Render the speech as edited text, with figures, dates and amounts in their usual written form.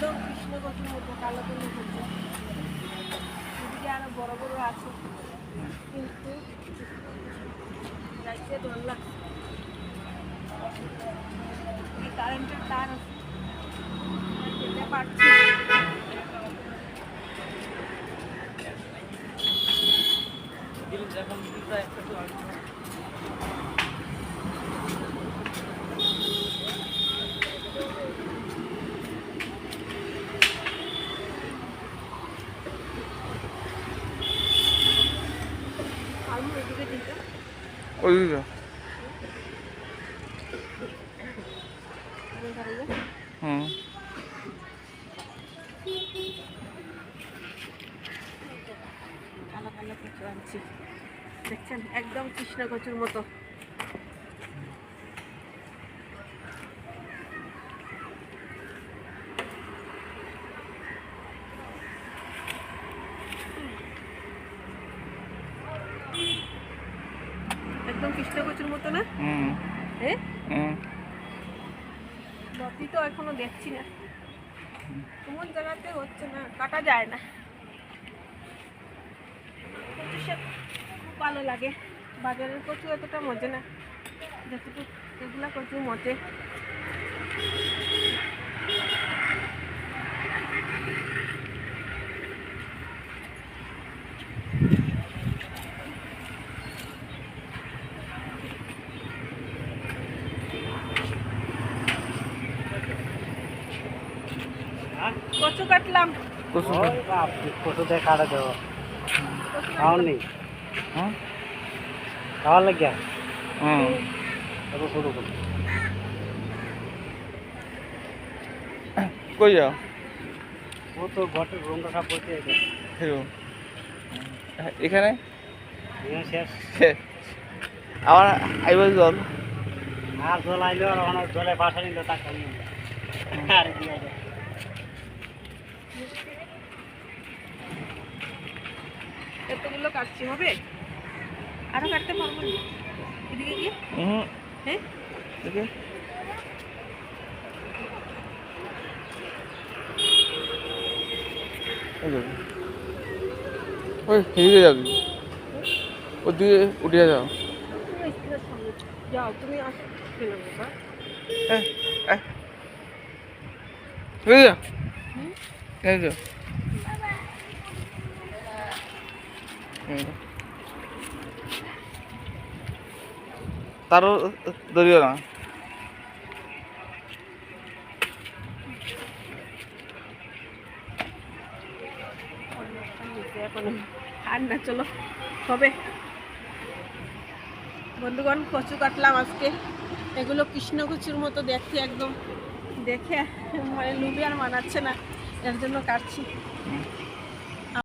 একদম কৃষ্ণকচুর মতো কালো কালো হচ্ছে। এদিকে আরো বড় বড় আছে, কিন্তু যাইতে ডর লাগছে। এই কারেন্টের তার আছে, যেতে পারছি না। ওইদিকে হুম কালো কালো কচু আনছি, দেখছেন একদম কৃষ্ণকচুর মতো। একদম কৃষ্ণকচুর মতো না? হ্যাঁ, লতি তো এখনো দেখছি না, কোন জায়গাতে হচ্ছে না, কাটা যায় না। কচু শাক খুব ভালো লাগে, বাজারের কচু এতটা মজে না, যতটুকু এগুলা কচু মজে। কচু কাটলাম, কচু দিয়ে কাটা দেবো খাওয়ার নেই, খাওয়ার লাগিয়া শুরু করি। কই যাও? ও তো ঘটের রুমটা সব বলতে এখানে শেষ, আবার আইবার জল আর জল আইলো আর ওখানে জলে বাসা নিল টাকা নিয়ে আর দিয়ে যায়। এতগুলো কাটছি, হবে আরো কাটতে পারবো না এদিকে গিয়ে। হ্যাঁ, দেখে ওই এদিকে যাবি, ওদিকে উঠে যাও। যাও তুমি আসো, কেন বাবা? তারও ধরিও না। আর না, চলো হবে। বন্ধুগণ, কচু কাটলাম আজকে, এগুলো কৃষ্ণকচুর মতো দেখতে, একদম দেখে মানে লুবি আর মানাচ্ছে না, এর জন্য কাটছি।